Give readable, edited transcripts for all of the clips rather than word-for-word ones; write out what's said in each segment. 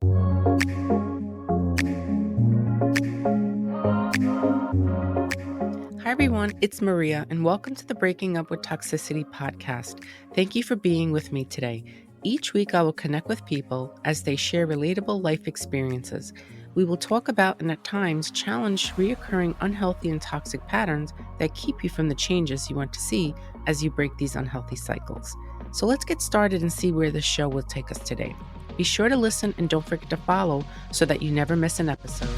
Hi, everyone. It's Maria, and welcome to the Breaking Up with Toxicity podcast. Thank you for being with me today. Each week, I will connect with people as they share relatable life experiences. We will talk about and at times challenge reoccurring unhealthy and toxic patterns that keep you from the changes you want to see as you break these unhealthy cycles. So let's get started and see where this show will take us today. Be sure to listen and don't forget to follow so that you never miss an episode.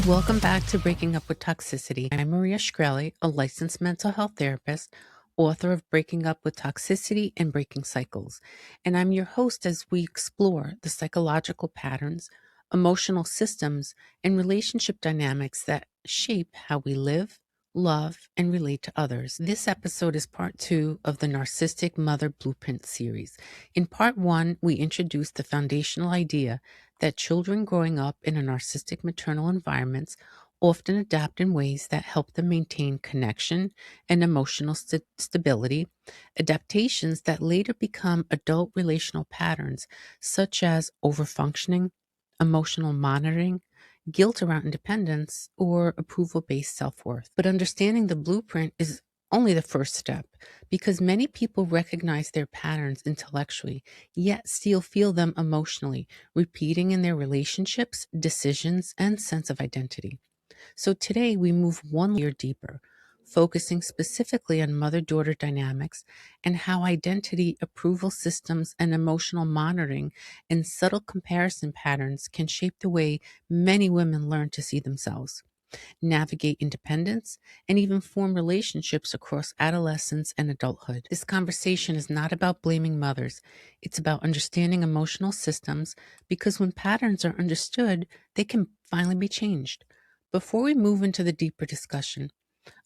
Welcome back to Breaking Up with Toxicity. I'm Maria Shkreli, a licensed mental health therapist, author of Breaking Up with Toxicity and Breaking Cycles. And I'm your host as we explore the psychological patterns, emotional systems, and relationship dynamics that shape how we live, love, and relate to others. This episode is part 2 of the Narcissistic Mother Blueprint Series. In part 1, we introduced the foundational idea that children growing up in a narcissistic maternal environments often adapt in ways that help them maintain connection and emotional stability, adaptations that later become adult relational patterns such as overfunctioning, emotional monitoring, guilt around independence, or approval-based self-worth. But understanding the blueprint is only the first step, because many people recognize their patterns intellectually, yet still feel them emotionally, repeating in their relationships, decisions, and sense of identity. So today we move one layer deeper, focusing specifically on mother-daughter dynamics and how identity, approval systems, and emotional monitoring and subtle comparison patterns can shape the way many women learn to see themselves, navigate independence, and even form relationships across adolescence and adulthood. This conversation is not about blaming mothers. It's about understanding emotional systems, because when patterns are understood, they can finally be changed. Before we move into the deeper discussion,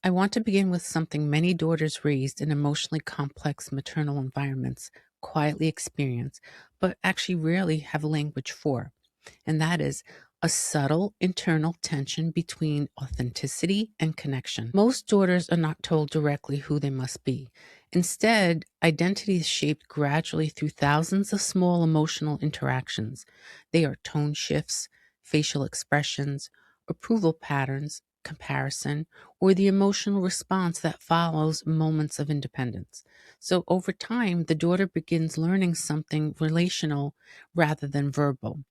I want to begin with something many daughters raised in emotionally complex maternal environments quietly experience, but actually rarely have language for. And that is a subtle internal tension between authenticity and connection. Most daughters are not told directly who they must be. Instead, identity is shaped gradually through thousands of small emotional interactions. They are tone shifts, facial expressions, approval patterns, comparison, or the emotional response that follows moments of independence. So over time, the daughter begins learning something relational rather than verbal.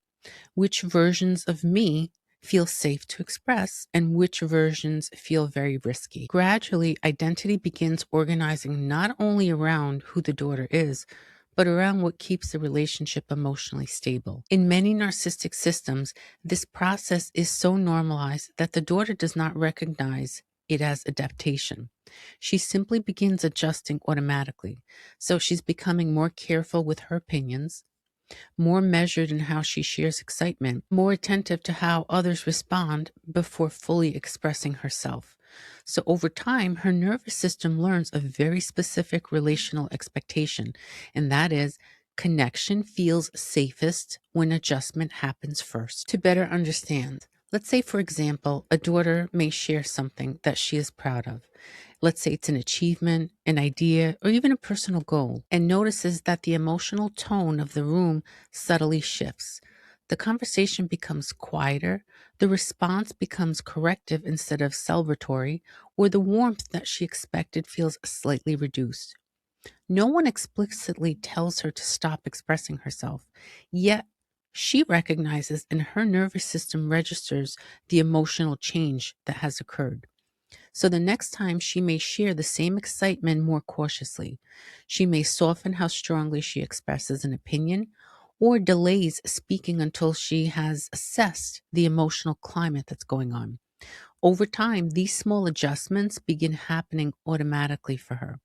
Which versions of me feel safe to express and which versions feel very risky. Gradually, identity begins organizing not only around who the daughter is, but around what keeps the relationship emotionally stable. In many narcissistic systems, this process is so normalized that the daughter does not recognize it as adaptation. She simply begins adjusting automatically. So she's becoming more careful with her opinions, more measured in how she shares excitement, more attentive to how others respond before fully expressing herself. So over time, her nervous system learns a very specific relational expectation, and that is connection feels safest when adjustment happens first. To better understand, let's say, for example, a daughter may share something that she is proud of. Let's say it's an achievement, an idea, or even a personal goal, and notices that the emotional tone of the room subtly shifts. The conversation becomes quieter, the response becomes corrective instead of celebratory, or the warmth that she expected feels slightly reduced. No one explicitly tells her to stop expressing herself, yet she recognizes and her nervous system registers the emotional change that has occurred. So the next time she may share the same excitement more cautiously. She may soften how strongly she expresses an opinion or delays speaking until she has assessed the emotional climate that's going on. Over time, these small adjustments begin happening automatically for her.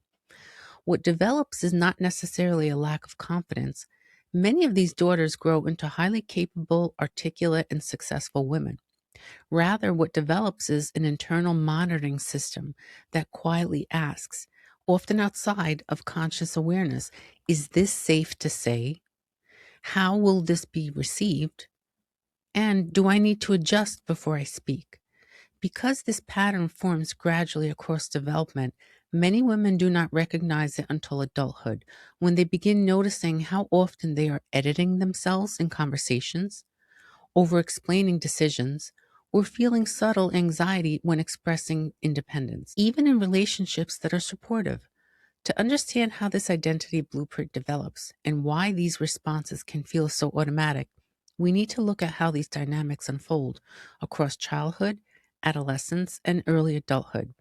What develops is not necessarily a lack of confidence. Many of these daughters grow into highly capable, articulate, and successful women. Rather, what develops is an internal monitoring system that quietly asks, often outside of conscious awareness, is this safe to say? How will this be received? And do I need to adjust before I speak? Because this pattern forms gradually across development, Many women do not recognize it until adulthood, when they begin noticing how often they are editing themselves in conversations, over explaining decisions, or feeling subtle anxiety when expressing independence, even in relationships that are supportive. To understand how this identity blueprint develops and why these responses can feel so automatic, we need to look at how these dynamics unfold across childhood, adolescence, and early adulthood,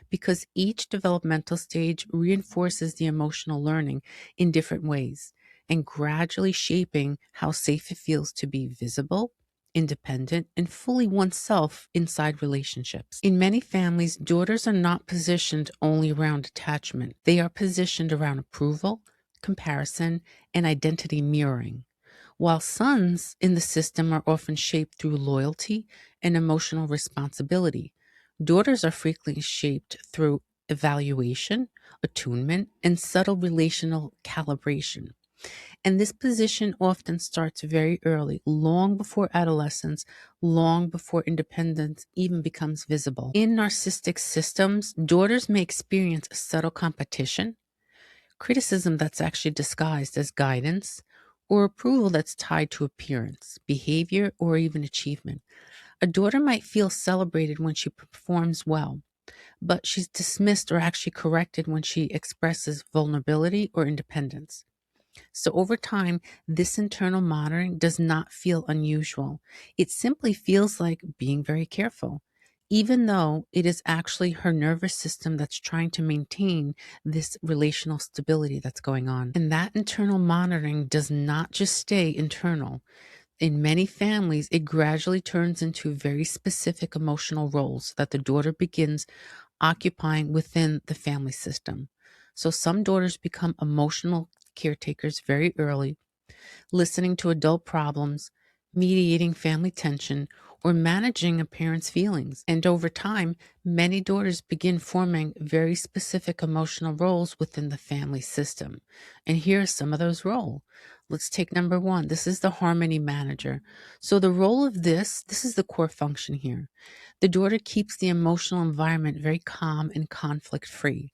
because each developmental stage reinforces the emotional learning in different ways and gradually shaping how safe it feels to be visible, independent, and fully oneself inside relationships. In many families, daughters are not positioned only around attachment, they are positioned around approval, comparison, and identity mirroring. While sons in the system are often shaped through loyalty and emotional responsibility, daughters are frequently shaped through evaluation, attunement, and subtle relational calibration. And this position often starts very early, long before adolescence, long before independence even becomes visible. In narcissistic systems, daughters may experience a subtle competition, criticism that's actually disguised as guidance, or approval that's tied to appearance, behavior, or even achievement. A daughter might feel celebrated when she performs well, but she's dismissed or actually corrected when she expresses vulnerability or independence. So over time, this internal monitoring does not feel unusual. It simply feels like being very careful, even though it is actually her nervous system that's trying to maintain this relational stability that's going on. And that internal monitoring does not just stay internal. In many families, it gradually turns into very specific emotional roles that the daughter begins occupying within the family system. So some daughters become emotional caretakers very early, listening to adult problems, mediating family tension, or managing a parent's feelings. And over time, many daughters begin forming very specific emotional roles within the family system. And here are some of those roles. Let's take number one. This is the harmony manager. So the role of this is the core function here. The daughter keeps the emotional environment very calm and conflict free.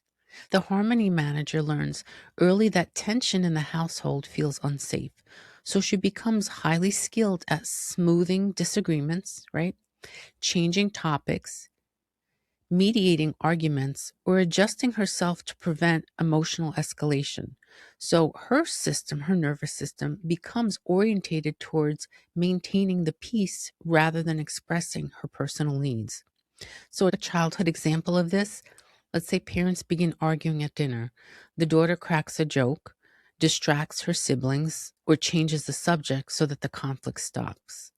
The harmony manager learns early that tension in the household feels unsafe. So she becomes highly skilled at smoothing disagreements, right? Changing topics, mediating arguments, or adjusting herself to prevent emotional escalation. So her system, her nervous system, becomes orientated towards maintaining the peace rather than expressing her personal needs. So, a childhood example of this, let's say parents begin arguing at dinner. The daughter cracks a joke, distracts her siblings, or changes the subject so that the conflict stops.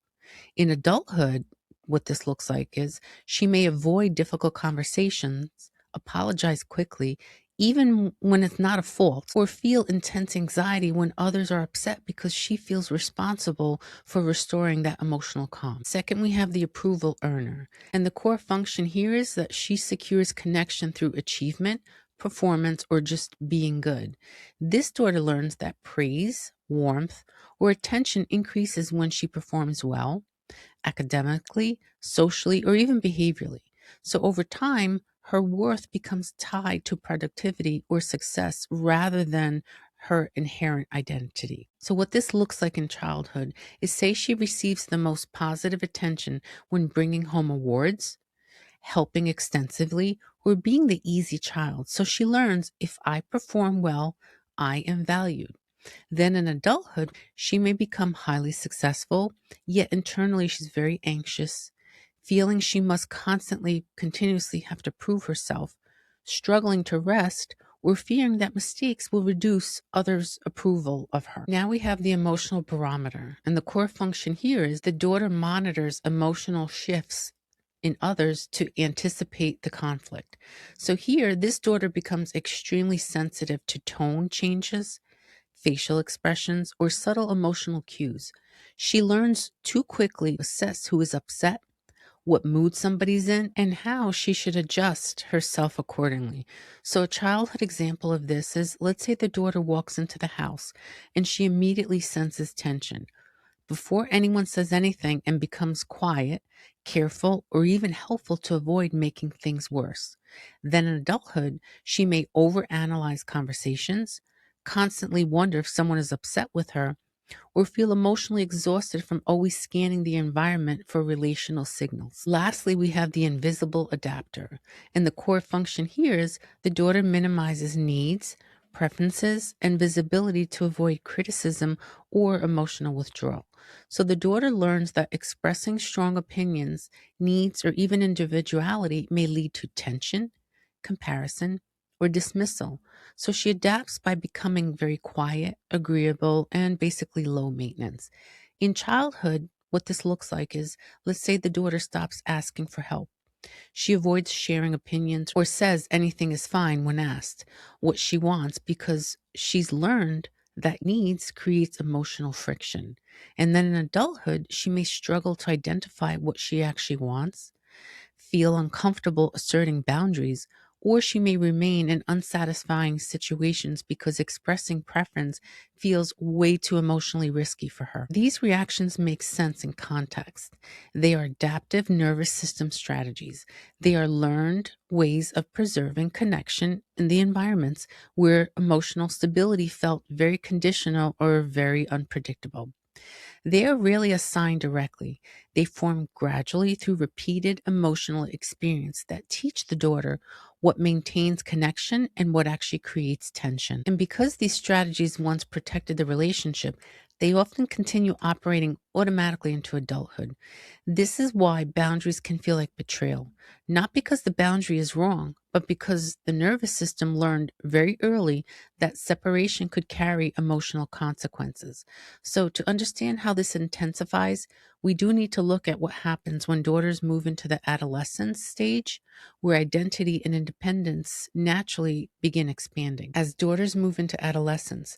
In adulthood, what this looks like is she may avoid difficult conversations, apologize quickly, even when it's not a fault, or feel intense anxiety when others are upset because she feels responsible for restoring that emotional calm. Second, we have the approval earner. And the core function here is that she secures connection through achievement, performance, or just being good. This daughter learns that praise, warmth, or attention increases when she performs well academically, socially, or even behaviorally. So over time, her worth becomes tied to productivity or success rather than her inherent identity. So what this looks like in childhood is, say she receives the most positive attention when bringing home awards, helping extensively, or being the easy child. So she learns, if I perform well, I am valued. Then in adulthood, she may become highly successful, yet internally she's very anxious, feeling she must constantly, continuously have to prove herself, struggling to rest, or fearing that mistakes will reduce others' approval of her. Now we have the emotional barometer, and the core function here is the daughter monitors emotional shifts in others to anticipate the conflict. So here, this daughter becomes extremely sensitive to tone changes, facial expressions, or subtle emotional cues. She learns too quickly to assess who is upset, what mood somebody's in, and how she should adjust herself accordingly. So, a childhood example of this is, let's say the daughter walks into the house and she immediately senses tension. before anyone says anything and becomes quiet, careful, or even helpful to avoid making things worse. Then in adulthood, she may overanalyze conversations, constantly wonder if someone is upset with her, or feel emotionally exhausted from always scanning the environment for relational signals. Lastly, we have the invisible adapter. And the core function here is the daughter minimizes needs, preferences, and visibility to avoid criticism or emotional withdrawal. So the daughter learns that expressing strong opinions, needs, or even individuality may lead to tension, comparison, or dismissal. So she adapts by becoming very quiet, agreeable, and basically low maintenance. In childhood, what this looks like is, let's say the daughter stops asking for help. She avoids sharing opinions or says anything is fine when asked what she wants because she's learned that needs creates emotional friction. And then in adulthood, she may struggle to identify what she actually wants, feel uncomfortable asserting boundaries, or she may remain in unsatisfying situations because expressing preference feels way too emotionally risky for her. These reactions make sense in context. They are adaptive nervous system strategies. They are learned ways of preserving connection in the environments where emotional stability felt very conditional or very unpredictable. They are rarely assigned directly. They form gradually through repeated emotional experience that teach the daughter what maintains connection and what actually creates tension. And because these strategies once protected the relationship, they often continue operating automatically into adulthood. This is why boundaries can feel like betrayal, not because the boundary is wrong, but because the nervous system learned very early that separation could carry emotional consequences. So, to understand how this intensifies, we do need to look at what happens when daughters move into the adolescence stage, where identity and independence naturally begin expanding. As daughters move into adolescence,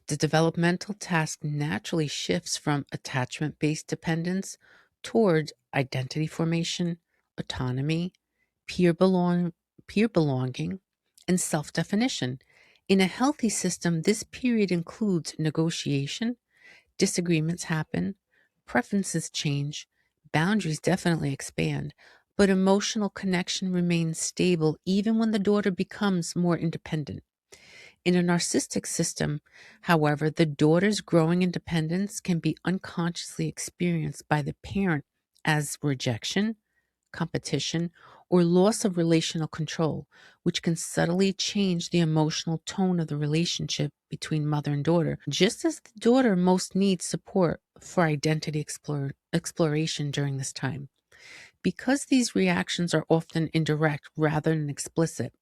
the developmental task naturally shifts from attachment based dependence towards identity formation, autonomy, peer, belong- peer belonging, and self definition. In a healthy system, this period includes negotiation. Disagreements happen, preferences change, boundaries definitely expand, but emotional connection remains stable even when the daughter becomes more independent. In a narcissistic system, however, the daughter's growing independence can be unconsciously experienced by the parent as rejection, competition, or loss of relational control, which can subtly change the emotional tone of the relationship between mother and daughter, just as the daughter most needs support for identity exploration during this time. Because these reactions are often indirect rather than explicit,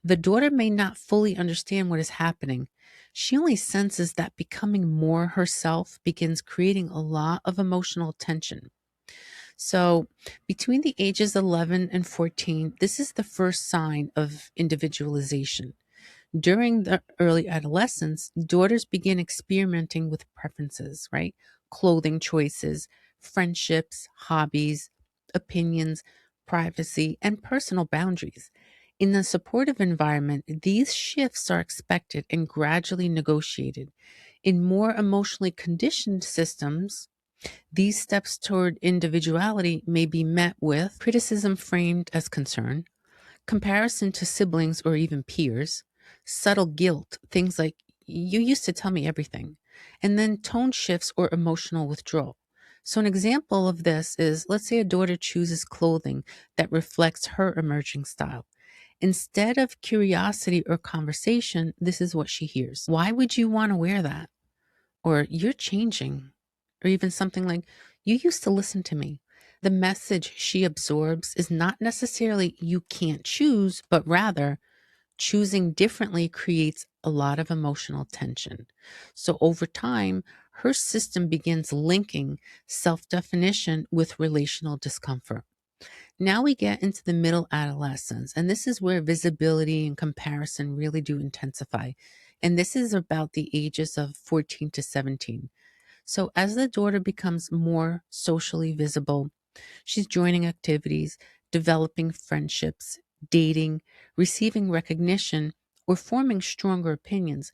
the daughter may not fully understand what is happening. She only senses that becoming more herself begins creating a lot of emotional tension. So, between the ages 11 and 14, this is the first sign of individualization. During the early adolescence, daughters begin experimenting with preferences, right? Clothing choices, friendships, hobbies, opinions, privacy, and personal boundaries. In a supportive environment, these shifts are expected and gradually negotiated. In more emotionally conditioned systems, these steps toward individuality may be met with criticism framed as concern, comparison to siblings or even peers, subtle guilt, things like, you used to tell me everything, and then tone shifts or emotional withdrawal. So, an example of this is, let's say a daughter chooses clothing that reflects her emerging style. Instead of curiosity or conversation, this is what she hears. Why would you want to wear that? Or you're changing, or even something like, you used to listen to me. The message she absorbs is not necessarily you can't choose, but rather choosing differently creates a lot of emotional tension. So over time, her system begins linking self definition with relational discomfort. Now we get into the middle adolescence, and this is where visibility and comparison really do intensify. And this is about the ages of 14 to 17. So as the daughter becomes more socially visible, she's joining activities, developing friendships, dating, receiving recognition, or forming stronger opinions.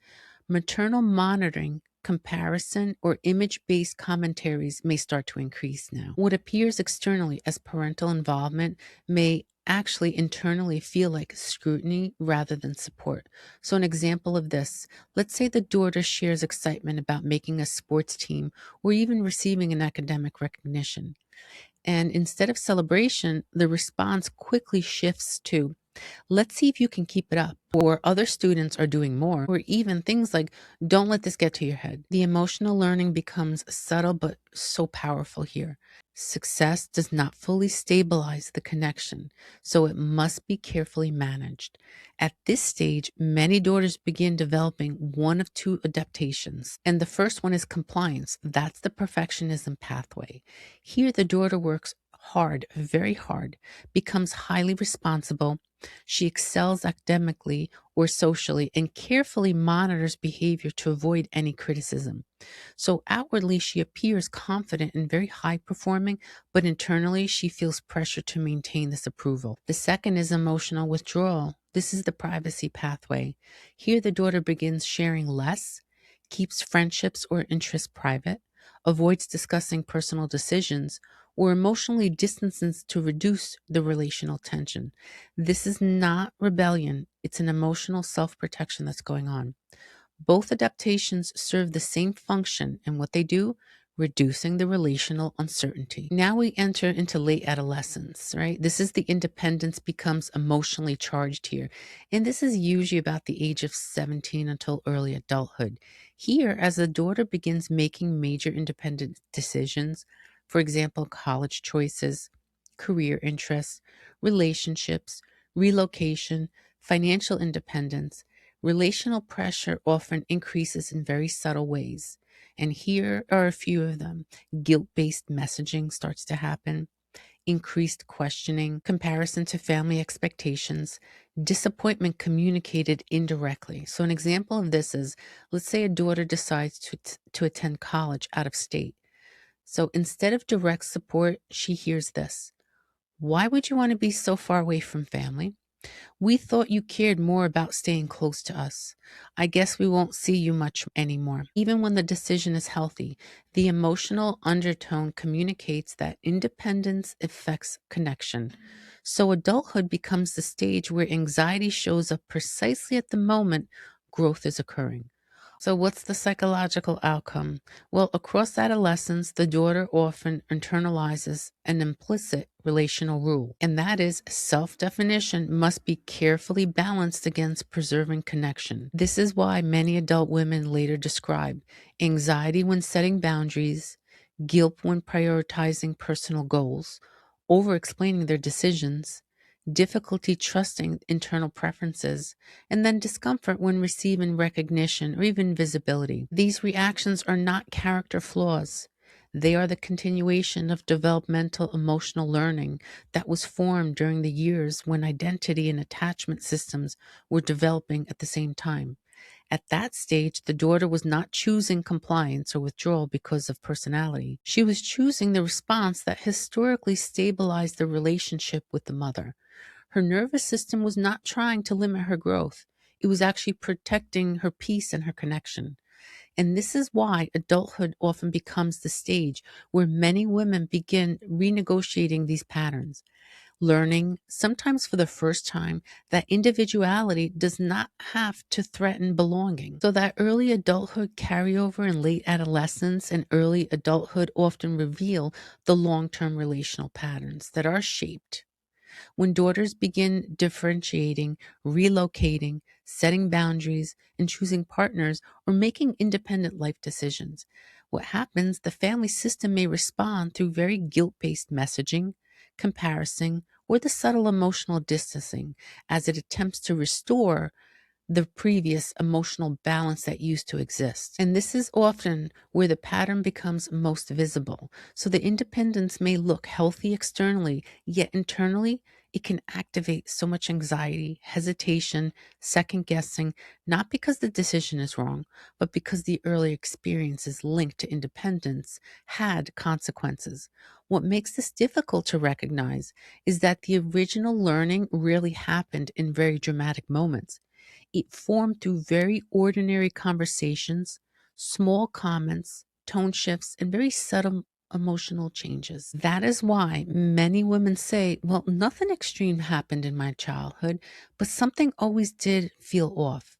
Maternal monitoring comparison, or image-based commentaries may start to increase now. What appears externally as parental involvement may actually internally feel like scrutiny rather than support. So an example of this, let's say the daughter shares excitement about making a sports team or even receiving an academic recognition. And instead of celebration, the response quickly shifts to, let's see if you can keep it up. Or other students are doing more. Or even things like, don't let this get to your head. The emotional learning becomes subtle but so powerful here. Success does not fully stabilize the connection, so it must be carefully managed. At this stage, many daughters begin developing one of two adaptations. And the first one is compliance. That's the perfectionism pathway. Here, the daughter works hard, very hard, becomes highly responsible. She excels academically or socially and carefully monitors behavior to avoid any criticism. So outwardly, she appears confident and very high performing, but internally, she feels pressure to maintain this approval. The second is emotional withdrawal. This is the privacy pathway. Here, the daughter begins sharing less, keeps friendships or interests private, avoids discussing personal decisions, or emotionally distances to reduce the relational tension. This is not rebellion, it's an emotional self protection that's going on. Both adaptations serve the same function, and what they do, reducing the relational uncertainty. Now we enter into late adolescence, right? This is the independence becomes emotionally charged here. And this is usually about the age of 17 until early adulthood. Here, as the daughter begins making major independent decisions, for example, college choices, career interests, relationships, relocation, financial independence, relational pressure often increases in very subtle ways. And here are a few of them. Guilt based messaging starts to happen, increased questioning, comparison to family expectations, disappointment communicated indirectly. So, an example of this is, let's say a daughter decides to attend college out of state. So, instead of direct support, she hears this: why would you want to be so far away from family? We thought you cared more about staying close to us. I guess we won't see you much anymore. Even when the decision is healthy, the emotional undertone communicates that independence affects connection. So adulthood becomes the stage where anxiety shows up precisely at the moment growth is occurring. So, what's the psychological outcome? Well, across adolescence, the daughter often internalizes an implicit relational rule, and that is self definition must be carefully balanced against preserving connection. This is why many adult women later describe anxiety when setting boundaries, guilt when prioritizing personal goals, over explaining their decisions, difficulty trusting internal preferences, and then discomfort when receiving recognition or even visibility. These reactions are not character flaws. They are the continuation of developmental emotional learning that was formed during the years when identity and attachment systems were developing at the same time. At that stage, the daughter was not choosing compliance or withdrawal because of personality. She was choosing the response that historically stabilized the relationship with the mother. Her nervous system was not trying to limit her growth. It was actually protecting her peace and her connection. And this is why adulthood often becomes the stage where many women begin renegotiating these patterns, learning, sometimes for the first time, that individuality does not have to threaten belonging. So that early adulthood carryover and late adolescence and early adulthood often reveal the long-term relational patterns that are shaped when daughters begin differentiating, relocating, setting boundaries, and choosing partners or making independent life decisions. What happens, the family system may respond through very guilt based messaging, comparison, or the subtle emotional distancing as it attempts to restore the previous emotional balance that used to exist. And this is often where the pattern becomes most visible. So the independence may look healthy externally, yet internally, it can activate so much anxiety, hesitation, second guessing, not because the decision is wrong, but because the early experiences linked to independence had consequences. What makes this difficult to recognize is that the original learning really happened in very dramatic moments. It formed through very ordinary conversations, small comments, tone shifts, and very subtle emotional changes. That is why many women say, well, nothing extreme happened in my childhood, but something always did feel off.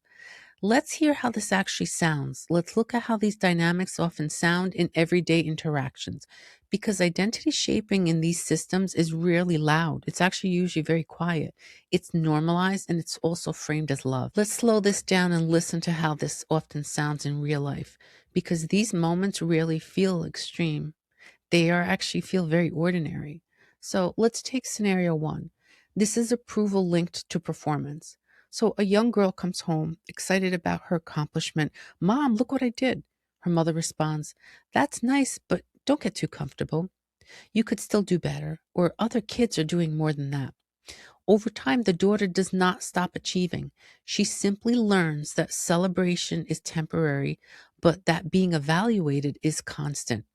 Let's hear how this actually sounds. Let's look at how these dynamics often sound in everyday interactions. Because identity shaping in these systems is rarely loud. It's actually usually very quiet. It's normalized and it's also framed as love. Let's slow this down and listen to how this often sounds in real life. Because these moments rarely feel extreme. They are actually feel very ordinary. So let's take scenario one. This is approval linked to performance. So a young girl comes home excited about her accomplishment. Mom, look what I did. Her mother responds, that's nice, but don't get too comfortable. You could still do better, or other kids are doing more than that. Over time, the daughter does not stop achieving. She simply learns that celebration is temporary, but that being evaluated is constant.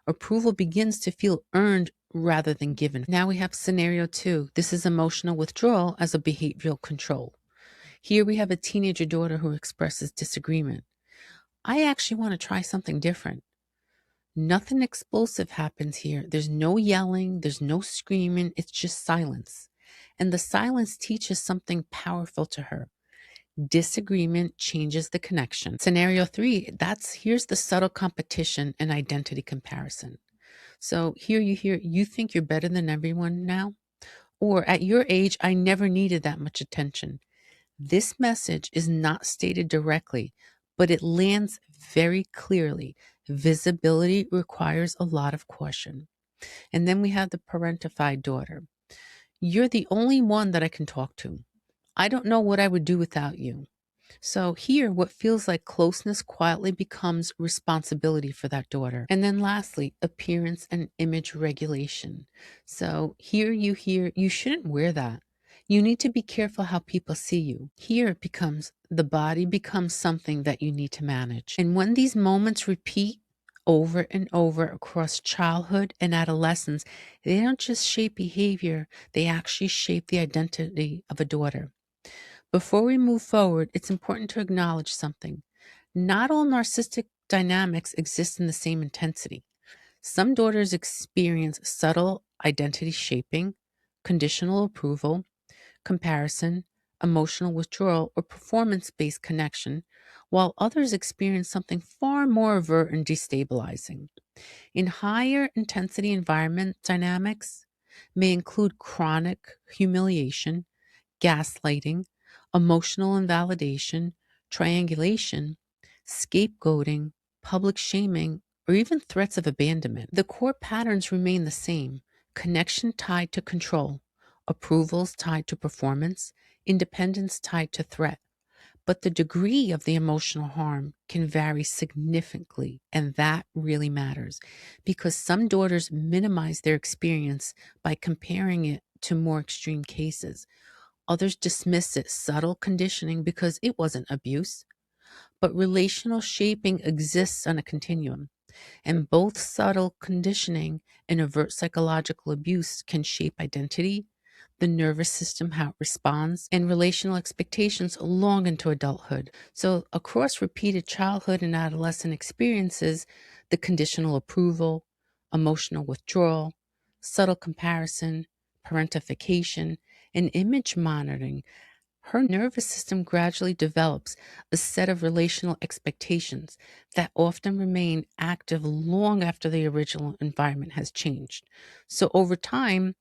Approval begins to feel earned rather than given. Now we have scenario two. This is emotional withdrawal as a behavioral control. Here we have a teenager daughter who expresses disagreement. I actually want to try something different. Nothing explosive happens here. There's no yelling, there's no screaming, it's just silence. And the silence teaches something powerful to her. Disagreement changes the connection. Scenario three, here's the subtle competition and identity comparison. So here you hear, you think you're better than everyone now? Or at your age, I never needed that much attention. This message is not stated directly, but it lands very clearly. Visibility requires a lot of caution. And then we have the parentified daughter. You're the only one that I can talk to. I don't know what I would do without you. So here, what feels like closeness quietly becomes responsibility for that daughter. And then lastly, appearance and image regulation. So here you hear, you shouldn't wear that. You need to be careful how people see you. Here it becomes, the body becomes something that you need to manage. And when these moments repeat over and over across childhood and adolescence, they don't just shape behavior, they actually shape the identity of a daughter. Before we move forward, it's important to acknowledge something. Not all narcissistic dynamics exist in the same intensity. Some daughters experience subtle identity shaping, conditional approval, comparison, emotional withdrawal, or performance based connection, while others experience something far more overt and destabilizing. In higher intensity environment dynamics may include chronic humiliation, gaslighting, emotional invalidation, triangulation, scapegoating, public shaming, or even threats of abandonment. The core patterns remain the same: connection tied to control, approvals tied to performance, independence tied to threat. But the degree of the emotional harm can vary significantly, and that really matters because some daughters minimize their experience by comparing it to more extreme cases. Others dismiss it subtle conditioning because it wasn't abuse. But relational shaping exists on a continuum, and both subtle conditioning and overt psychological abuse can shape identity, the nervous system, how it responds, and relational expectations long into adulthood. So, across repeated childhood and adolescent experiences, the conditional approval, emotional withdrawal, subtle comparison, parentification, and image monitoring, her nervous system gradually develops a set of relational expectations that often remain active long after the original environment has changed. So over time,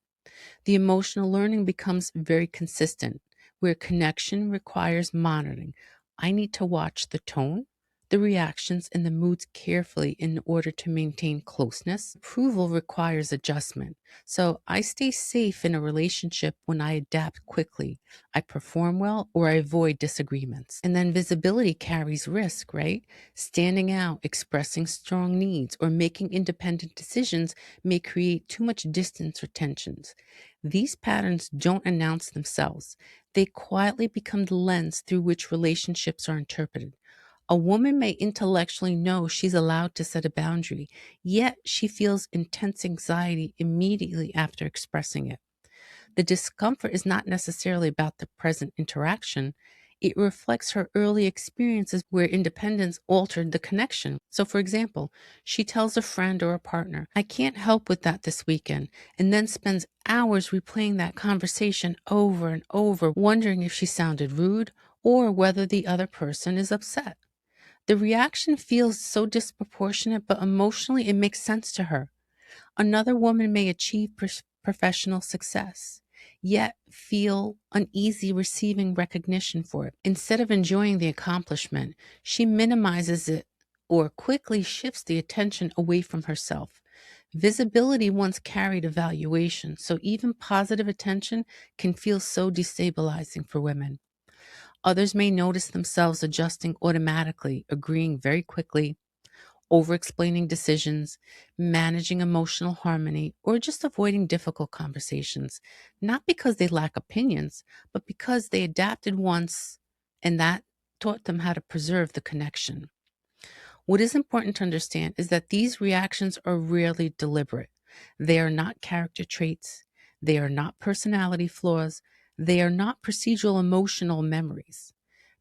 the emotional learning becomes very consistent, where connection requires monitoring. I need to watch the tone, the reactions, and the moods carefully in order to maintain closeness. Approval requires adjustment. So I stay safe in a relationship when I adapt quickly, I perform well, or I avoid disagreements. And then visibility carries risk, right? Standing out, expressing strong needs, or making independent decisions may create too much distance or tensions. These patterns don't announce themselves. They quietly become the lens through which relationships are interpreted. A woman may intellectually know she's allowed to set a boundary, yet she feels intense anxiety immediately after expressing it. The discomfort is not necessarily about the present interaction, It reflects her early experiences where independence altered the connection. So, for example, she tells a friend or a partner, I can't help with that this weekend, and then spends hours replaying that conversation over and over, wondering if she sounded rude or whether the other person is upset. The reaction feels so disproportionate, but emotionally it makes sense to her. Another woman may achieve professional success, yet feel uneasy receiving recognition for it. Instead of enjoying the accomplishment, she minimizes it or quickly shifts the attention away from herself. Visibility once carried evaluation, so even positive attention can feel so destabilizing for women. Others may notice themselves adjusting automatically, agreeing very quickly, over explaining decisions, managing emotional harmony, or just avoiding difficult conversations, not because they lack opinions, but because they adapted once and that taught them how to preserve the connection. What is important to understand is that these reactions are rarely deliberate. They are not character traits, they are not personality flaws, they are not procedural emotional memories.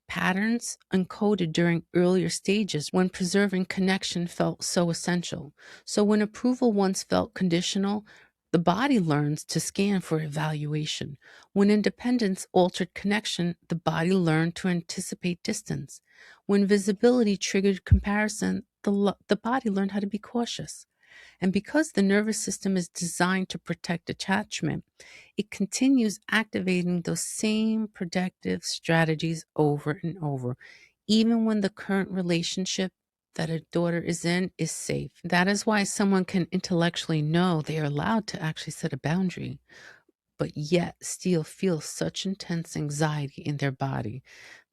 Patterns encoded during earlier stages when preserving connection felt so essential. So, when approval once felt conditional, the body learns to scan for evaluation. When independence altered connection, the body learned to anticipate distance. When visibility triggered comparison, the body learned how to be cautious. And because the nervous system is designed to protect attachment, it continues activating those same protective strategies over and over, even when the current relationship that a daughter is in is safe. That is why someone can intellectually know they are allowed to actually set a boundary, but yet still feel such intense anxiety in their body.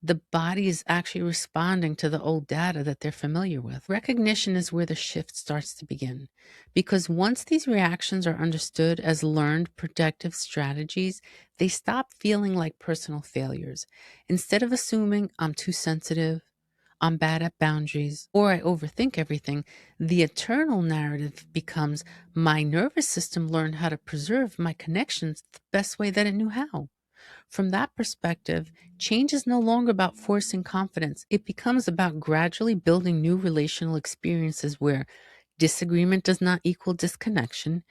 The body is actually responding to the old data that they're familiar with. Recognition is where the shift starts to begin. Because once these reactions are understood as learned protective strategies, they stop feeling like personal failures. Instead of assuming I'm too sensitive, I'm bad at boundaries, or I overthink everything, the eternal narrative becomes my nervous system learned how to preserve my connections the best way that it knew how. From that perspective, change is no longer about forcing confidence. It becomes about gradually building new relational experiences where disagreement does not equal disconnection,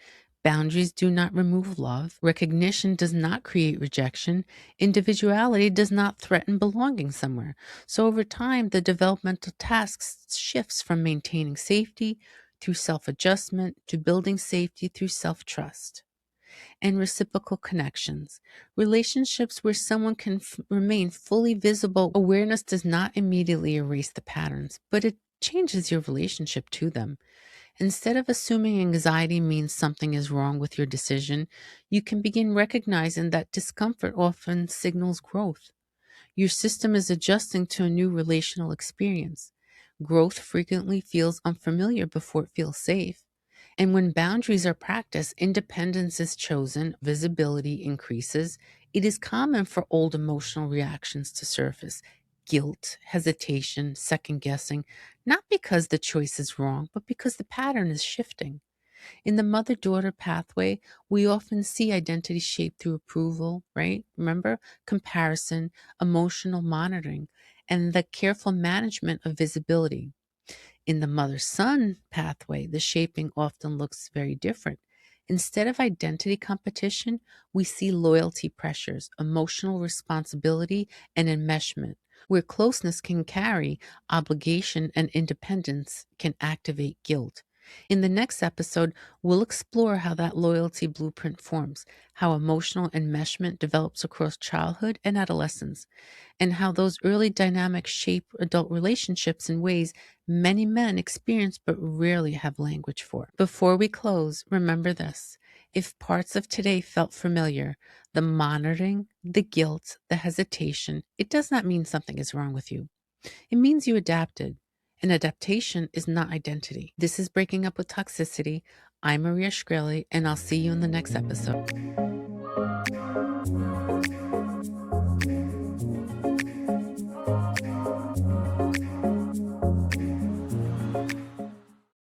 boundaries do not remove love, recognition does not create rejection, individuality does not threaten belonging somewhere. So over time, the developmental tasks shifts from maintaining safety through self-adjustment to building safety through self-trust and reciprocal connections. Relationships where someone can remain fully visible. Awareness does not immediately erase the patterns, but it changes your relationship to them. Instead of assuming anxiety means something is wrong with your decision, you can begin recognizing that discomfort often signals growth. Your system is adjusting to a new relational experience. Growth frequently feels unfamiliar before it feels safe. And when boundaries are practiced, independence is chosen, visibility increases. It is common for old emotional reactions to surface: guilt, hesitation, second guessing, not because the choice is wrong, but because the pattern is shifting. In the mother daughter pathway, we often see identity shaped through approval, right? Remember? Comparison, emotional monitoring, and the careful management of visibility. In the mother son pathway, the shaping often looks very different. Instead of identity competition, we see loyalty pressures, emotional responsibility, and enmeshment. Where closeness can carry obligation and independence can activate guilt. In the next episode, we'll explore how that loyalty blueprint forms, how emotional enmeshment develops across childhood and adolescence, and how those early dynamics shape adult relationships in ways many men experience but rarely have language for. Before we close, remember this. If parts of today felt familiar, the monitoring, the guilt, the hesitation, it does not mean something is wrong with you. It means you adapted. And adaptation is not identity. This is Breaking Up with Toxicity. I'm Maria Shkreli, and I'll see you in the next episode.